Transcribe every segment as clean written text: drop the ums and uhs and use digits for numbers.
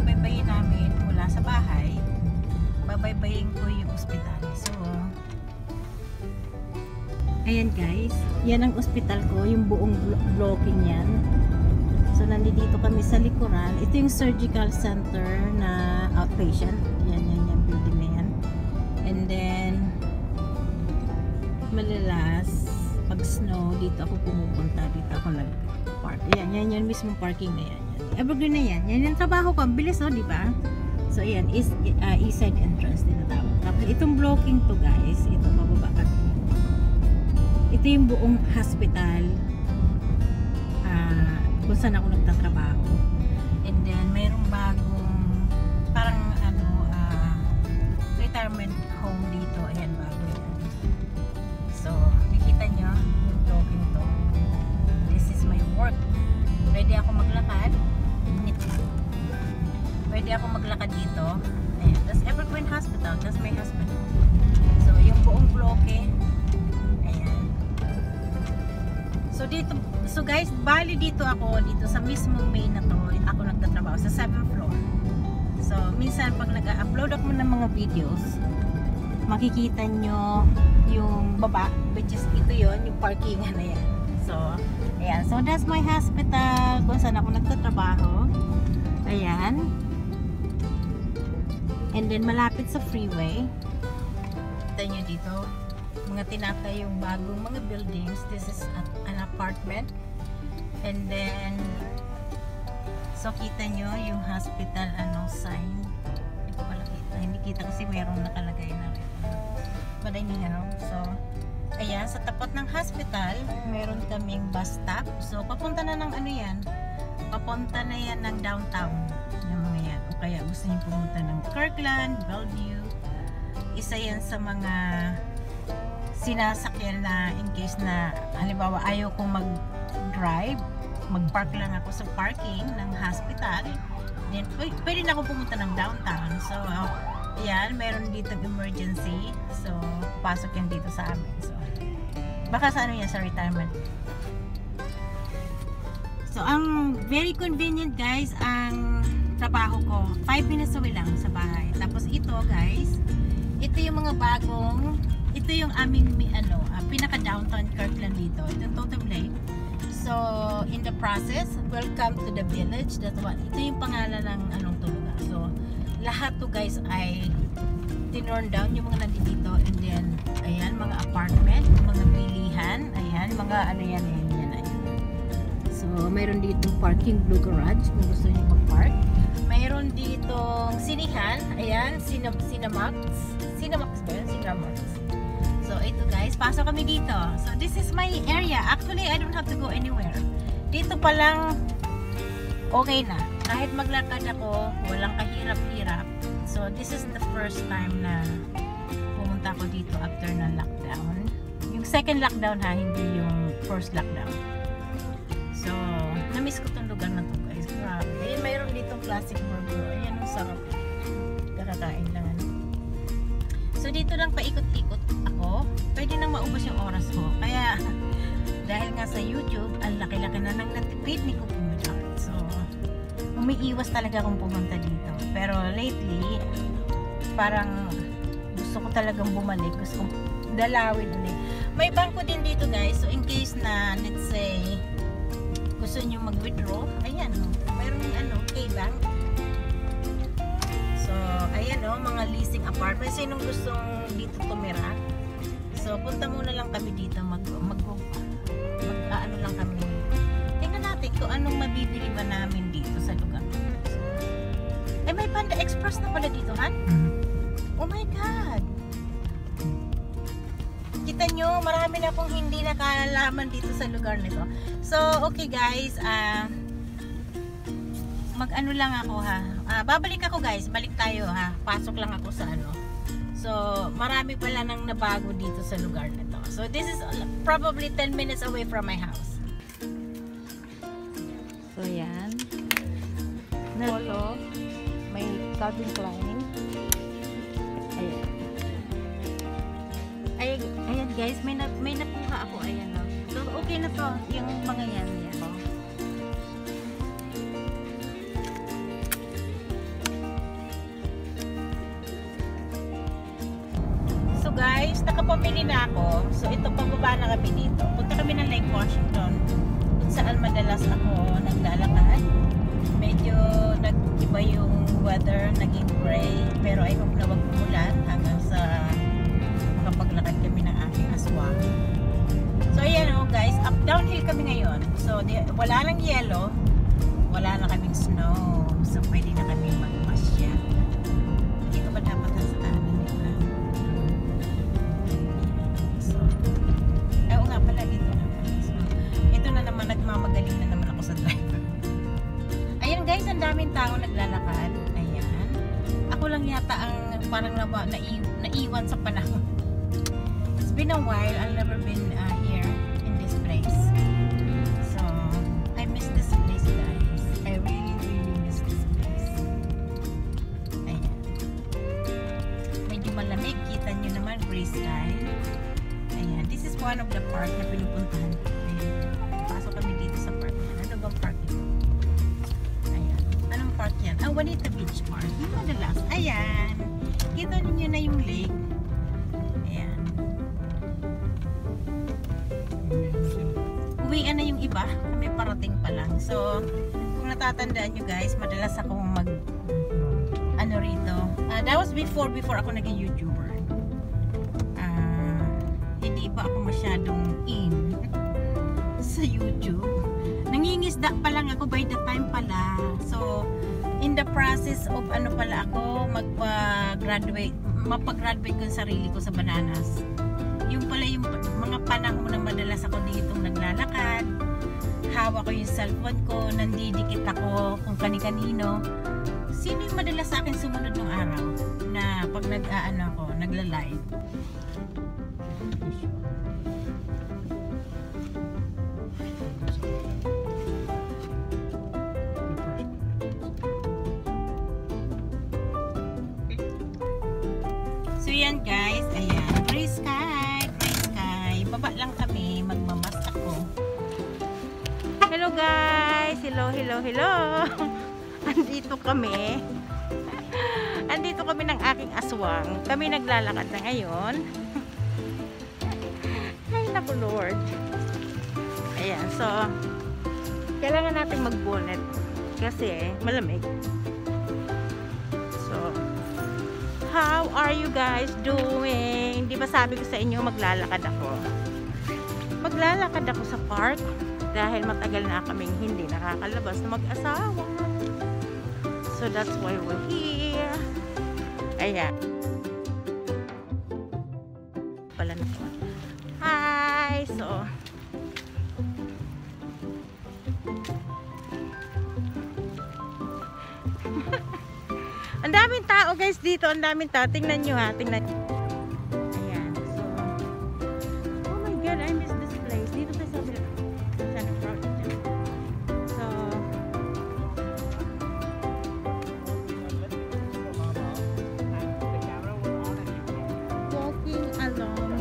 babaybayin namin mula sa bahay, babaybayin ko yung ospital. So, ayan guys, yan ang ospital ko, yung buong blocking yan. So, nandito kami sa likuran. Ito yung surgical center na outpatient. Yan, building na yan. And then, malalas, pag snow, dito ako pumupunta. Dito ako nag-park. Yan mismong parking na yan. Evergreen na yan. Yan yung trabaho ko. Ang bilis, di ba? So, ayan, east side entrance din na tawag. Tapos, itong blocking to, guys. Ito, bababa kami. Ito yung buong hospital. Kung saan ako nagtatrabaho. And then, mayroong bagong parang retirement home dito. Ayan, bago yan. So, nakikita nyo yung blocking to. This is my work. Pwede ako maglakad. Pwede ako maglakad dito. Ayan. That's Evergreen Hospital. That's my hospital. So, yung buong bloke. Ayan. So, dito, so guys, bali dito ako, dito sa mismong main na to, ako nagtatrabaho sa 7th floor. So, minsan pag nag-upload ako ng mga videos, makikita nyo yung baba, which is ito yon, yung parkingan na yan. So, ayan. So, that's my hospital, kung saan ako nagtatrabaho. Ayan. And then, malapit sa freeway. Kita nyo dito, mga tinatay yung bagong mga buildings. This is an apartment. And then, so kita nyo yung hospital sign. Hindi ko pala kita. Hindi kita kasi mayroong nakalagay na rin. But anyhow, so ayan, sa tapat ng hospital, meron kaming bus stop. So papunta na ng yan. Papunta na yan ng downtown. Yung mga yan. O kaya gusto niyo pumunta ng Kirkland, Bellevue. Isa yan sa mga sinasakyan na in case na halimbawa ayaw kong mag-drive, mag-park lang ako sa parking ng hospital, then pwede na ako pumunta ng downtown. So ayan, meron dito emergency, so pasok yan dito sa amin. So baka sa yan, sa retirement. So ang very convenient guys, ang trabaho ko 5 minutes away lang sa bahay. Tapos ito guys, ito yung mga bagong, ito yung aming pinaka downtown Kirkland dito. Ito Totem Lake. So, in the process, welcome to the village. That's what, ito yung pangalan ng tulugan. So, lahat to guys ay tinurn down yung mga nandito. And then, ayan, mga apartment, mga bilihan, ayan, mga yan. So, mayroon dito parking blue garage kung gusto niyo mag-park. Mayroon ditong sinihan, ayan, Cinemax ba yun? Cinemax. So, ito guys, pasok kami dito. So, this is my area. Actually, I don't have to go anywhere. Dito pa lang, okay na. Kahit maglakad ako, walang kahirap-hirap. So, this is the first time na pumunta ako dito after ng lockdown. Yung second lockdown ha, hindi yung first lockdown. So, na-miss ko itong lugar na to guys. Grabe. Mayroon ditong classic burger. Ayan, ang sarap. Kakakain lang. So, dito lang paikot-ikot ako. Pwede nang maubos yung oras ko. Kaya, dahil nga sa YouTube, ang laki-laki na nang natipid ni Cooking with Heart. So, umiiwas talaga akong pumunta dito. Pero lately, parang gusto ko talagang bumalik. Gusto kong dalawin ulit. May bangko din dito guys. So, in case na, let's say, gusto nyo mag-withdraw, ayan, mayroon K-Bank. So, ayan mga leasing apartment. Sinong gustong dito tumira? So, punta muna lang kami dito. Ano lang kami. Tingnan natin kung anong mabibili ba namin dito sa lugar. So, may Panda Express na pala dito, Han? Oh my God! Kita nyo, marami na akong hindi nakalaman dito sa lugar nito. So, okay guys, mag-ano lang ako ha. Babalik ako guys, balik tayo ha. Pasok lang ako sa So, marami pala nang nabago dito sa lugar nito. So, this is probably 10 minutes away from my house. So, yan. Nito, may Calvin Klein. Ayan. Ayan guys, may nakuha ako. Ayan o. So, okay na to. Yung mga yan. guys, nakapamili na ako. So ito, pababa na kami dito. Punta kami ng Lake Washington, kung saan madalas ako naglalakad. Medyo nag-iba yung weather, naging gray, pero I hope na wag umulan hanggang sa makapaglakad kami ng aking aswang. So ayan o guys, up downhill kami ngayon. So wala nang yellow, wala na kaming snow. So pwede na kami magpasya. Hindi ko ba dapat sa kanan nila? So, oo nga pala dito na pala. So, ito na naman, nagmamagaling na naman ako sa driver. Ayan guys, ang daming tao naglalakad. Ayan. Ako lang yata ang parang naiwan sa panahon. It's been a while. I've never been here in this place. So, I miss this place guys. I really, really miss this place. Ayan. Medyo malamig. Kita nyo naman, gray sky. Ayan. This is one of the park na pinupuntahan ko. Ayan. Pasok kami dito sa park yan. Ano bang park ito? Ayan. Anong park yan? Ah, Juanita Beach Park. Yung madalas. Ayan. Kita niyo na yung lake. Ayan. Uwian na yung iba. Kami parating pa lang. So, kung natatandaan nyo guys, madalas akong ano rito. That was before ako naging YouTuber. Hindi pa ako masyadong in sa YouTube. Nangingisda pa lang ako by the time pala. So, in the process of ano pala ako, mapag-graduate ko yung sarili ko sa Bananas. Yung pala yung mga panahon na madalas ako ditong naglalakad, hawak ko yung cellphone ko, nandidikit ako kung kani-kanino. Sino yung madalas sa akin sumunod ng araw na pag nagla-live? So yan guys, ayan, gray sky, baba lang kami, magmamas ako. Hello guys, hello. Andito kami ng aking aswang. Kami naglalakad na ngayon. Ay naku Lord. Ayan, so kailangan natin mag-bonnet kasi malamig. So how are you guys doing? Di ba sabi ko sa inyo maglalakad ako? Maglalakad ako sa park dahil matagal na kaming hindi nakakalabas na mag-asawa. So that's why we're here. Ayan. Pala na po. Hi! So ang daming tao guys dito, ang daming tao. Tingnan nyo ha, tingnan nyo. Ayan, so oh my god, I miss this place. Dito tayo sa bila. Sana proud dyan. So walking along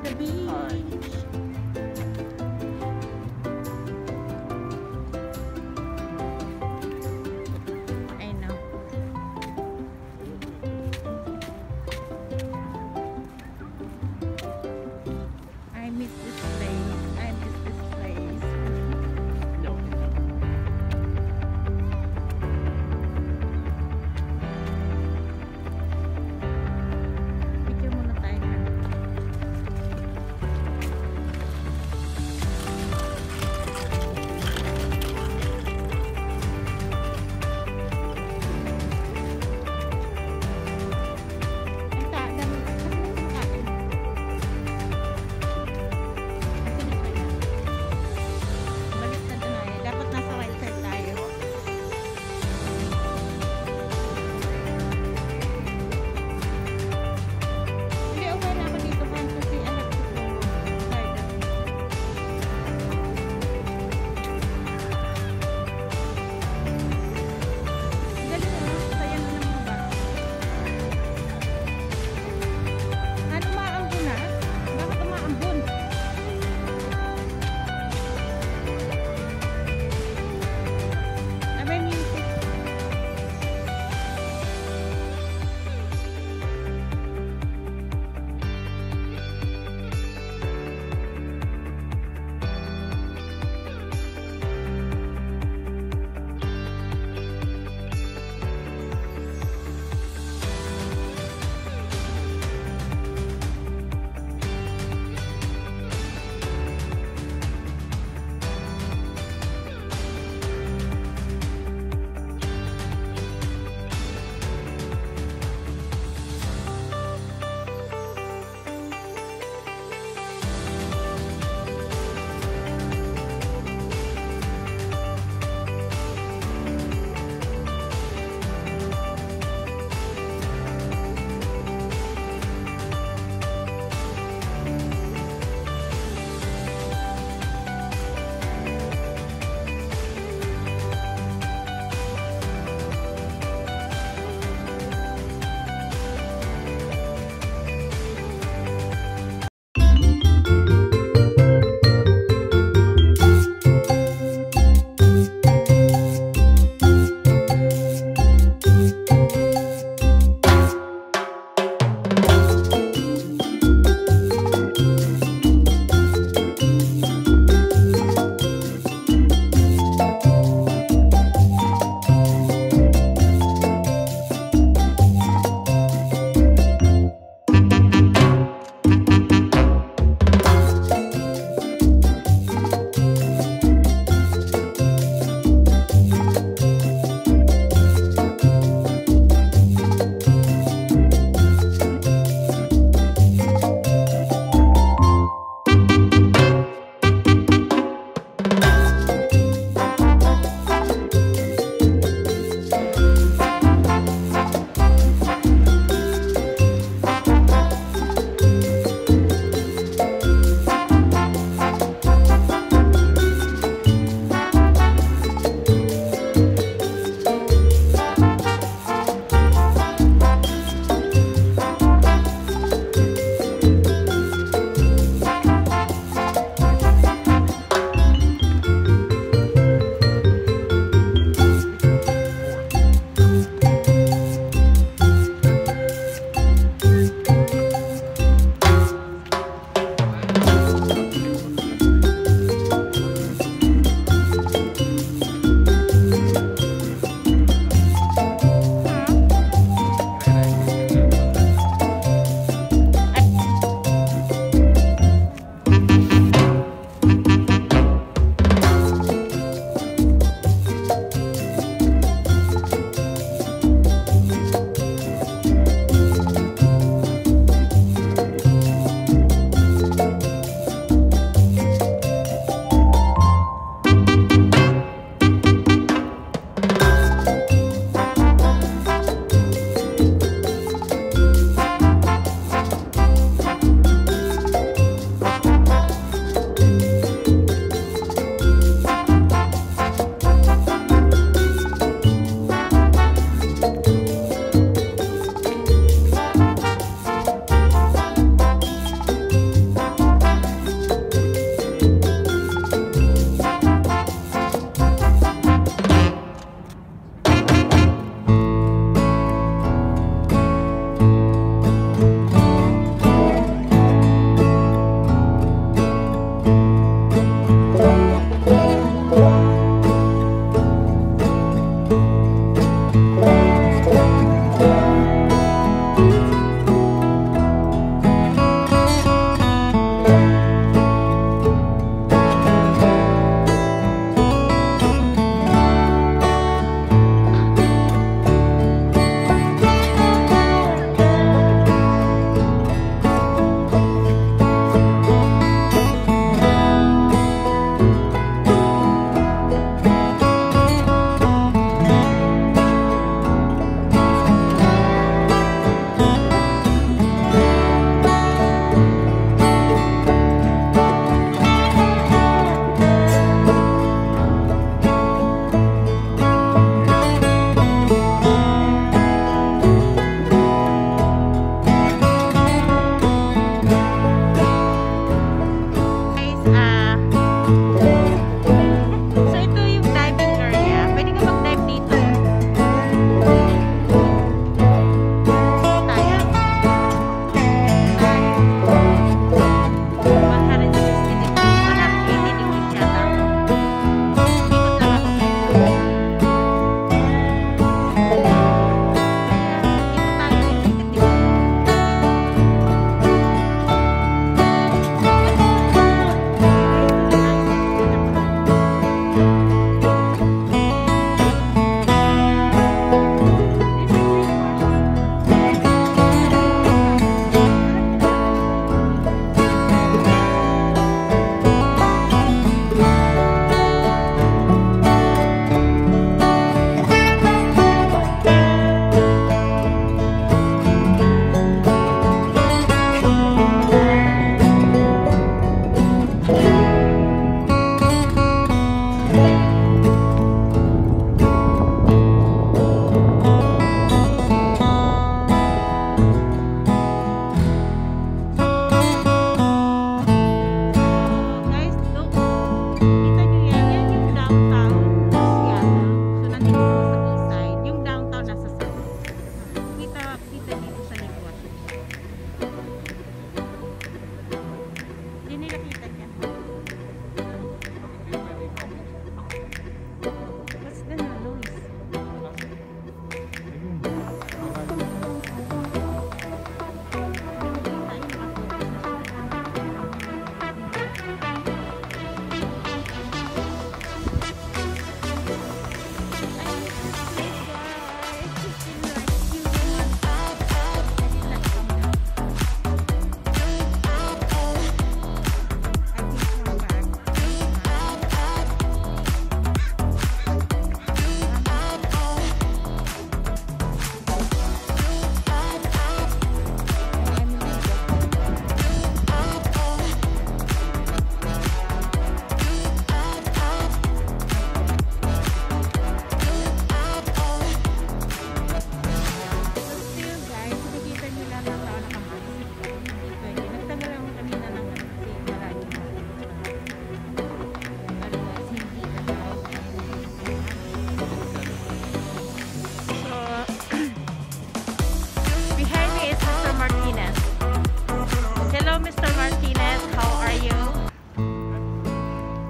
the beach. I know.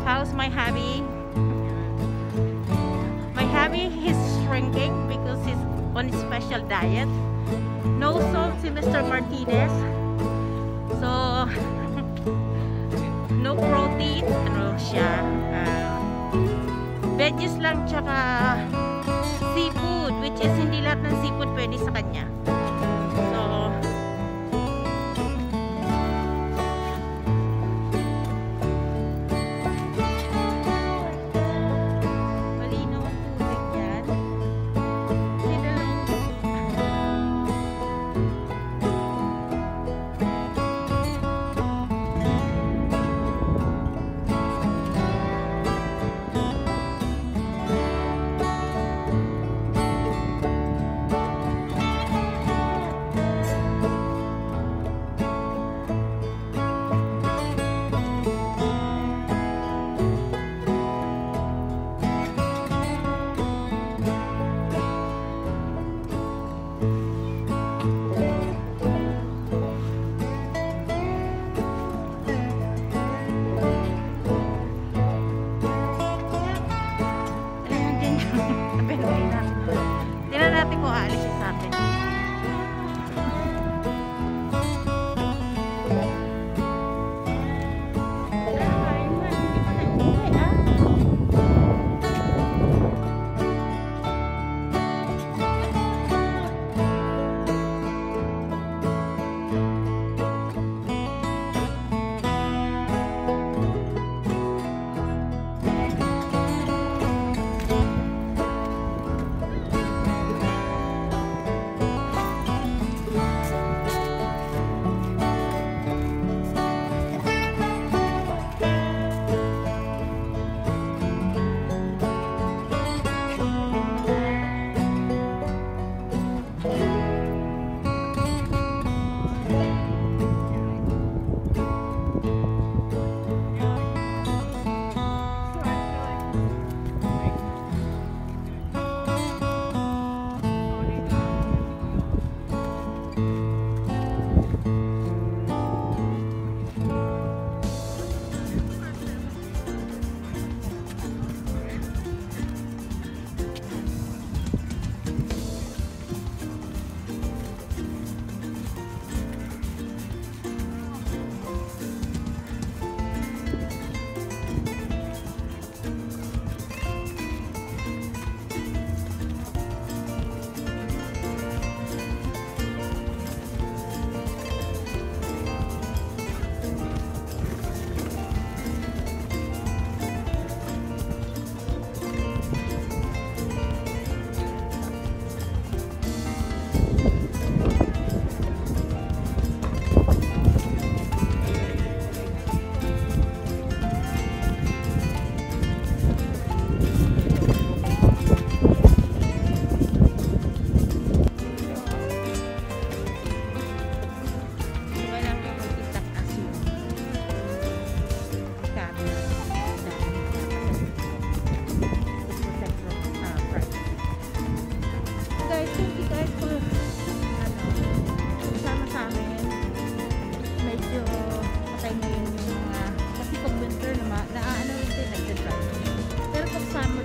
How's my hubby? My hubby is shrinking because he's on a special diet. No salt si Mr. Martinez. So, no protein. Ano siya? Veggies lang tsaka seafood, which is hindi lahat ng seafood pwede sa kanya. So,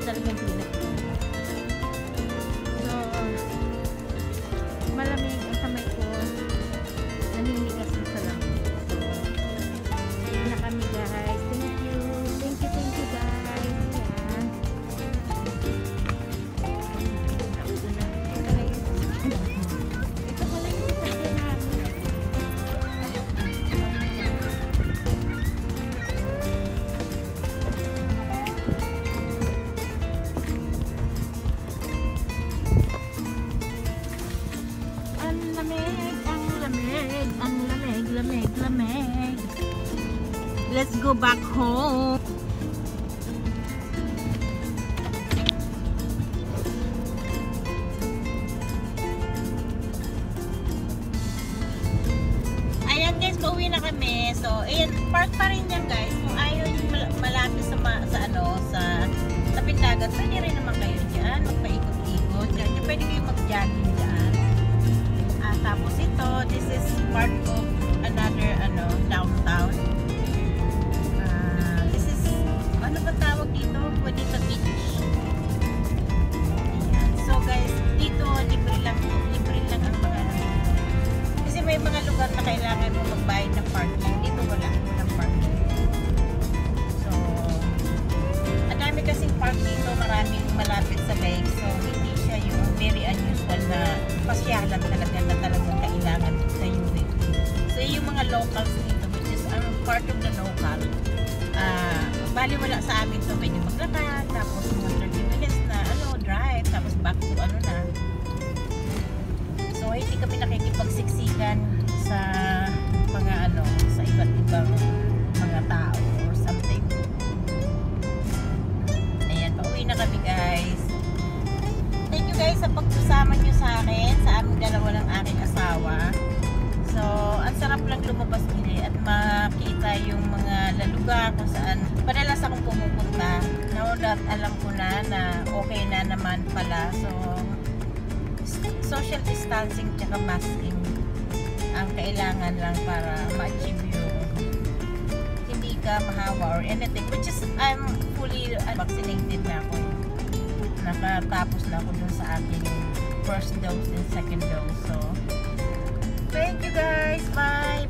talaga bilat. So, malamig ang kamay ko. Naninigas na sa lamig. So, ayun na kami guys. Thank you. Thank you guys. Yan. Ito pala yung sasakyan namin. Ang lamig. Let's go back home. Ayan guys, pauwi na kami. So, ayan, park pa rin yan guys. Kung ayaw yung malapit sa Pindagat, pwede rin naman kayo dyan. Magpaikot-ikot. Dyan, pwede kayo mag-jogging dyan. Tapos ito, this is part of another downtown. This is, ano ba tawag dito? Bonita Beach. Ayan. So guys, dito libre lang ang mga kasi may mga lugar na kailangan mo magbayad ng parking. Dito walang parking. So, ang dami kasing park dito, maraming malapit sa lake. So, hindi siya yung very unusual na pasyalan talaga na talagang kailangan sa unit. So, yung mga locals dito, which is part of the local, bali wala sa amin to, pwede maglakad, tapos mga 30 minutes na drive, tapos back to na. So, hindi kami nakikipagsiksikan sa mga sa iba't ibang mga tao or something. Ayan, pauwi na kami guys. Thank you guys sa pagsusama nyo sa akin, sa aming dalawa ng aking asawa. So, ang sarap lang lumabas din at makita yung mga lugar kung saan padalas akong pumupunta. Now that alam ko na okay na naman pala. So, social distancing tsaka masking ang kailangan lang para ma-achieve yung hindi ka mahawa or anything. Which is, I'm fully vaccinated na ako. Nakatapos na ako dun sa aking first dose and second dose. So, thank you guys. Bye.